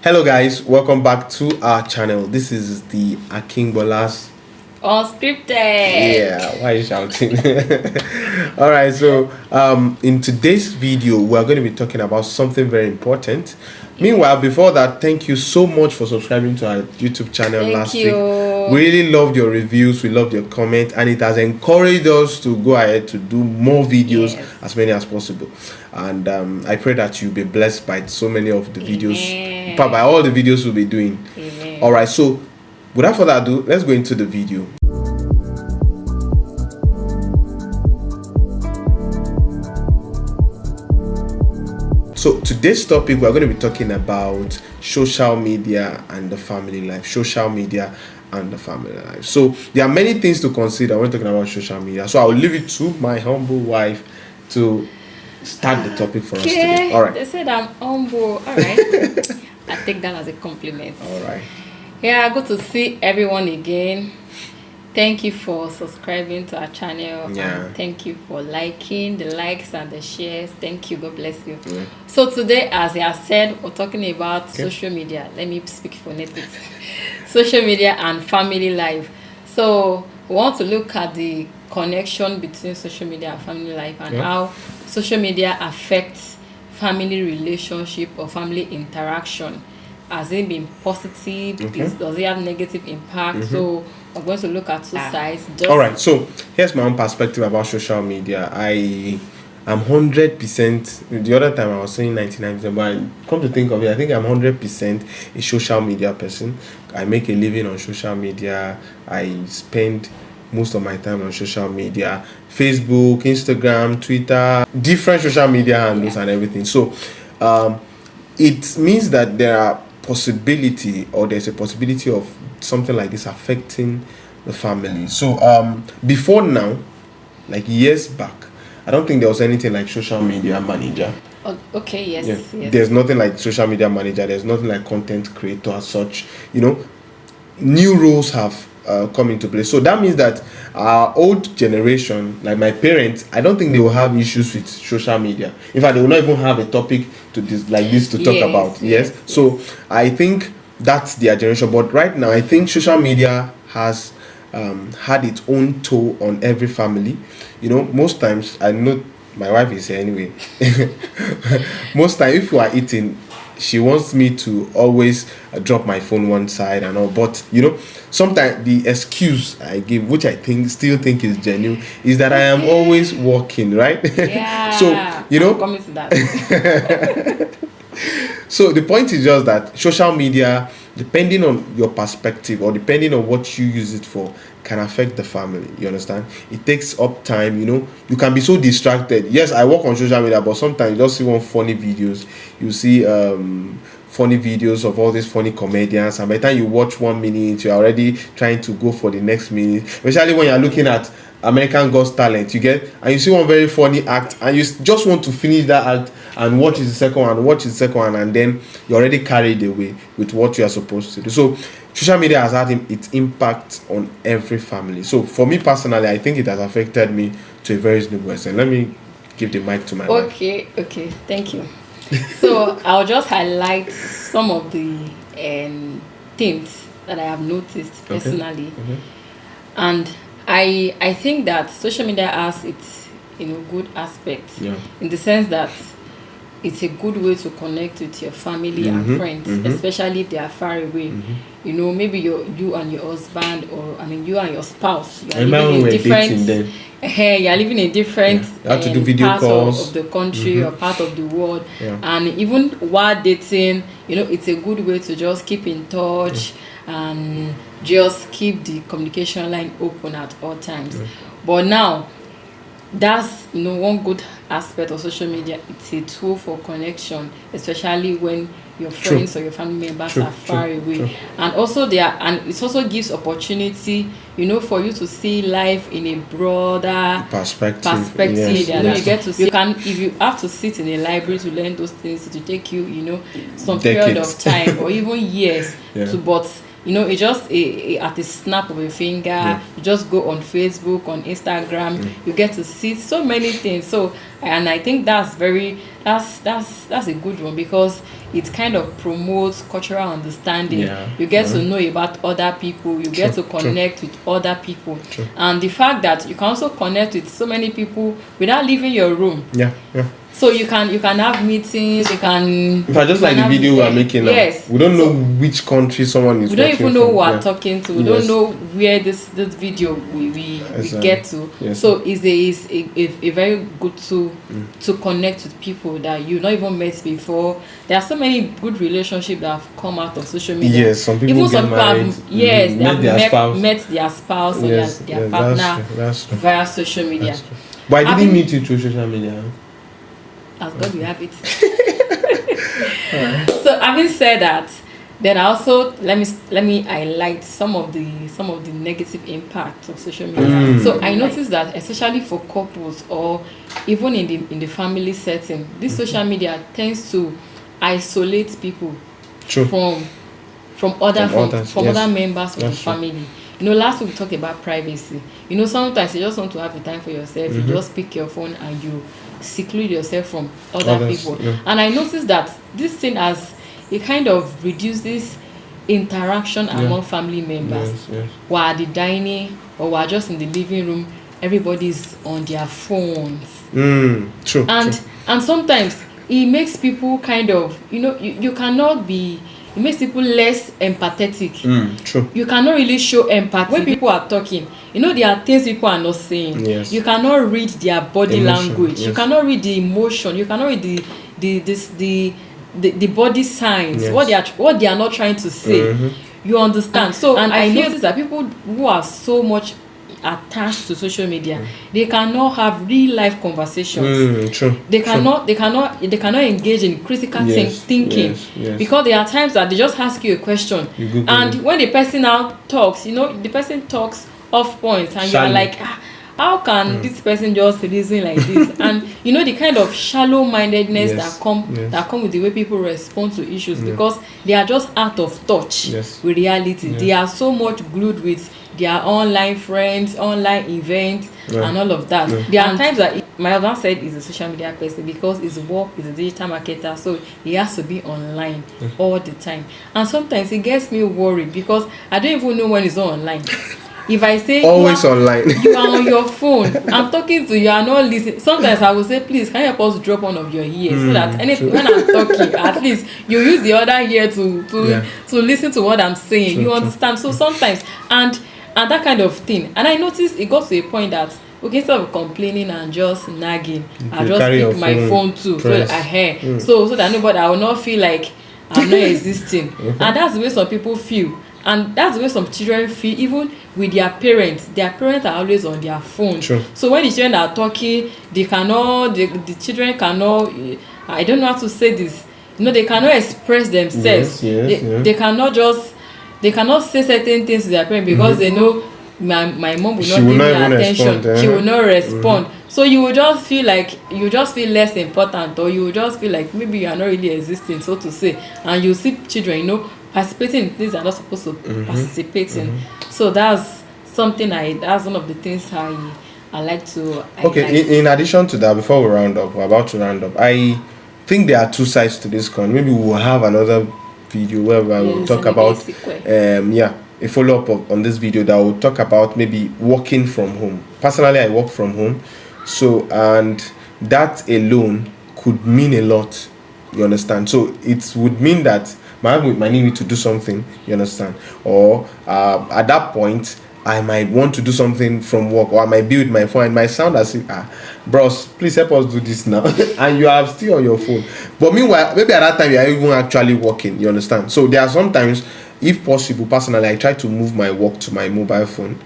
Hello guys, welcome back to our channel. This is the Akingbolas Unscripted. Yeah, why are you shouting? Alright, so in today's video we're going to be talking about something very important. Meanwhile, before that, thank you so much for subscribing to our YouTube channel last week. We really loved your reviews, we loved your comment, and it has encouraged us to go ahead to do more videos, as many as possible. And I pray that you'll be blessed by so many of the videos, in fact, by all the videos we'll be doing. Alright, so without further ado, let's go into the video. So today's topic, we're going to be talking about social media and the family life. Social media and the family life. So there are many things to consider when talking about social media. So I'll leave it to my humble wife to start the topic for us today. All right. They said I'm humble. All right. I take that as a compliment. All right. Yeah, good to see everyone again. Thank you for subscribing to our channel. And thank you for liking, the likes and the shares. Thank you. God bless you. So today, as I said, we're talking about social media. Let me speak phonetics. Social media and family life. So we want to look at the connection between social media and family life and how social media affects family relationship or family interaction. Has it been positive? Does it have negative impact? So we're going to look at two sides. All right, so here's my own perspective about social media. I am 100%. The other time I was saying 99%, but I come to think of it, I think I'm 100% a social media person. I make a living on social media. I spend most of my time on social media: Facebook, Instagram, Twitter, different social media handles and everything. So it means that there's a possibility of something like this affecting the family. So before now, like years back, I don't think there was anything like social media manager. Okay, yes. There's nothing like social media manager. There's nothing like content creator as such. You know, new roles have come into place. So that means that our old generation, like my parents, I don't think they will have issues with social media. In fact, they will not even have a topic to this to talk about. So I think that's their generation. But right now, I think social media has had its own toll on every family. You know, most times, I know my wife is here anyway. Most times, if we are eating, she wants me to always drop my phone one side and all. But you know, sometimes the excuse I give, which I still think is genuine, is that I am always working, right? So you know, I'm coming to that. So the point is just that social media, depending on your perspective or depending on what you use it for, can affect the family. You understand? It takes up time. You know, you can be so distracted. Yes, I work on social media, but sometimes you just see one funny videos. You see funny videos of all these funny comedians, and by the time you watch 1 minute, you're already trying to go for the next minute. Especially when you're looking at American God's Talent, and you see one very funny act, and you just want to finish that act and watch the second one, and then you're already carried away with what you are supposed to do. So social media has had its impact on every family. So for me personally, I think it has affected me to a very reasonable extent. Let me give the mic to my wife. Okay, thank you. So I'll just highlight some of the things that I have noticed personally. And I think that social media has its good aspects, in the sense that it's a good way to connect with your family and friends, especially if they are far away. You know, maybe you and your husband, or you and your spouse, you are living in different. You are living in different parts of the country or part of the world, and even while dating, it's a good way to just keep in touch and just keep the communication line open at all times. But now, that's one good aspect of social media. It's a tool for connection, especially when your friends or your family members are far away. And also it also gives opportunity, for you to see life in a broader perspective. You get to see, if you have to sit in a library to learn those things, to take you, some period of time or even years but it's just at the snap of a finger. You just go on Facebook, on Instagram, you get to see so many things. So, and I think that's a good one, because it kind of promotes cultural understanding. Yeah. You get to know about other people. You get to connect with other people. And the fact that you can also connect with so many people without leaving your room. Yeah. So you can have meetings. You can. If I just like the video we're making now, yes, we don't know which country someone is. We don't even know who we're yeah. talking to. We don't know where this video we get to. Yes. So it's a very good tool to connect with people that you not even met before. There are so many good relationships that have come out of social media. Yes, some people even get some people married, have they have met their spouse or yes, their partner that's true. via social media. But I didn't meet you through social media. As God will have it. So having said that, then also let me highlight some of the negative impacts of social media. So I noticed that especially for couples or even in the family setting, this social media tends to isolate people from other members of the family. You know, last week we talked about privacy. You know, sometimes you just want to have the time for yourself. You just pick your phone and you seclude yourself from other people. Yeah. And I noticed that this thing it kind of reduces interaction among family members. While the dining or while just in the living room, everybody's on their phones. True. And sometimes it makes people kind of, you cannot be. It makes people less empathetic. True. You cannot really show empathy when people are talking. There are things people are not saying. Yes. You cannot read their body language. Yes. You cannot read the emotion. You cannot read the body signs. Yes. What they are not trying to say. You understand? So and I notice that people who are so much attached to social media, they cannot have real life conversations. True. They cannot engage in critical thinking. Yes. Because there are times that they just ask you a question, and when the person now talks, the person talks off points, and you are like, how can this person just reason like this? And the kind of shallow mindedness that come with the way people respond to issues, because they are just out of touch with reality. They are so much glued with their online friends, online events, and all of that. There are times that my husband said he's a social media person because his work is a digital marketer, so he has to be online all the time. And sometimes it gets me worried because I don't even know when he's not online. If I say online, you are on your phone, I'm talking to you, are not listening. Sometimes I will say, please, can you help us drop one of your ears so that when I'm talking, at least you use the other ear to listen to what I'm saying. You understand? So sometimes and that kind of thing. And I noticed it got to a point that instead of complaining and just nagging, I just pick my phone too, so that nobody, I will not feel like I'm not existing. And that's the way some people feel. And that's the way some children feel, even with their parents. Their parents are always on their phone. So when the children are talking, the children cannot, I don't know how to say this, they cannot express themselves. They cannot say certain things to their parents because they know my mom will not give me attention. She will not respond. So you will just feel less important, or you will just feel like maybe you are not really existing, so to say. And you see children, participating in things they're not supposed to participate in. So that's one of the things I like to. In addition to that, before we're about to round up, I think there are two sides to this coin. Maybe we'll have another video where we'll talk about a follow-up on this video that will talk about maybe working from home. Personally, I work from home, so and that alone could mean a lot. You understand? So it would mean that my husband might need me to do something. You understand? Or at that point, I might want to do something from work, or I might be with my phone. It might sound as if, bros, please help us do this now. And you are still on your phone. But meanwhile, maybe at that time you are even actually working. You understand? So there are sometimes, if possible, personally, I try to move my work to my mobile phone.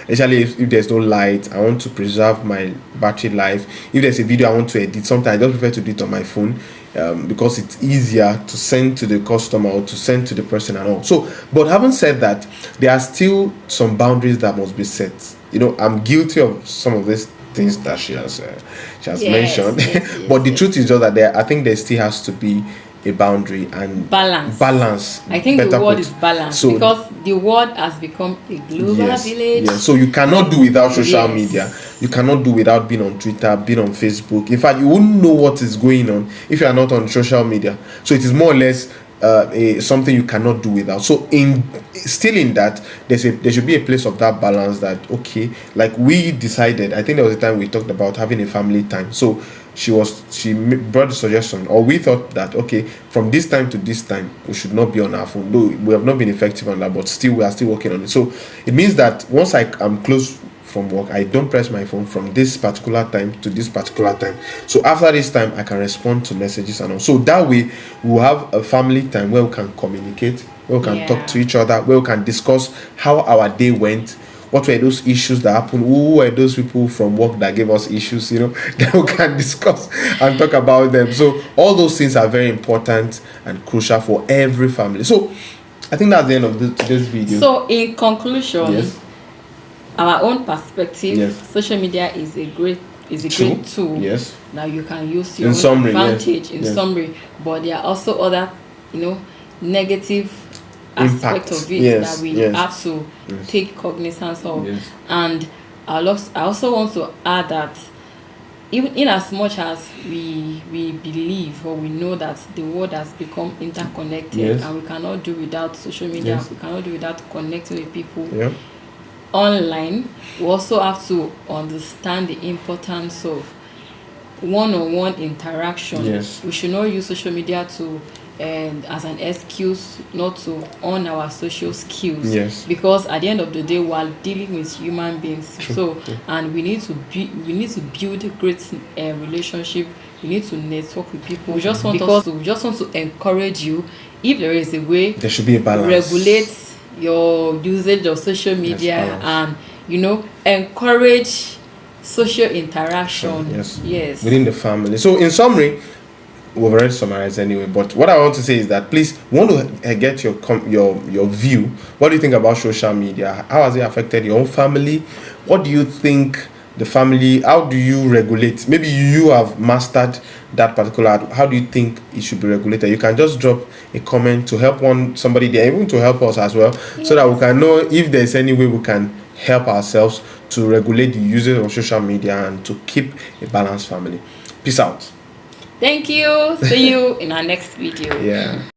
Especially if there's no light, I want to preserve my battery life. If there's a video I want to edit, sometimes I just prefer to do it on my phone. Because it's easier to send to the customer or to send to the person and all. So, but having said that, there are still some boundaries that must be set. I'm guilty of some of these things that she has mentioned. Yes, but the truth is just that I think there still has to be a boundary and balance. I think the word is balance, so, because the world has become a global village. Yes. So you cannot do without social media. You cannot do without being on Twitter, being on Facebook. In fact, you wouldn't know what is going on if you are not on social media. So it is more or less something you cannot do without. So in that, there should be a place of that balance. That okay, like we decided. I think there was a time we talked about having a family time. So she brought the suggestion, or we thought that okay, from this time to this time we should not be on our phone. Though we have not been effective on that, but still we are still working on it. So it means that once I am close from work, I don't press my phone from this particular time to this particular time. So after this time I can respond to messages and all. So that way we'll have a family time where we can communicate, where we can talk to each other, where we can discuss how our day went. What were those issues that happened? Who were those people from work that gave us issues? That we can discuss and talk about them. So all those things are very important and crucial for every family. So I think that's the end of this video. So in conclusion, yes, our own perspective, yes, social media is a great tool. Yes. Now you can use your own advantage in summary, but there are also other, negative aspect of it that we have to take cognizance of. And I also want to add that even in as much as we believe or we know that the world has become interconnected and we cannot do without social media, we cannot do without connecting with people online, we also have to understand the importance of one-on-one interaction. We should not use social media as an excuse not to own our social skills, because at the end of the day we are dealing with human beings. And we need to build a great relationship. We need to network with people. We just want to encourage you, if there is a way, there should be a balance. Regulate your usage of social media and encourage social interaction within the family. So in summary, we've already summarized anyway, but what I want to say is that please, we want to get your view. What do you think about social media? How has it affected your own family? What do you think the family, how do you regulate? Maybe you have mastered that particular, how do you think it should be regulated? You can just drop a comment to help somebody there, even to help us as well, so that we can know if there's any way we can help ourselves to regulate the usage of social media and to keep a balanced family. Peace out. Thank you. See you in our next video.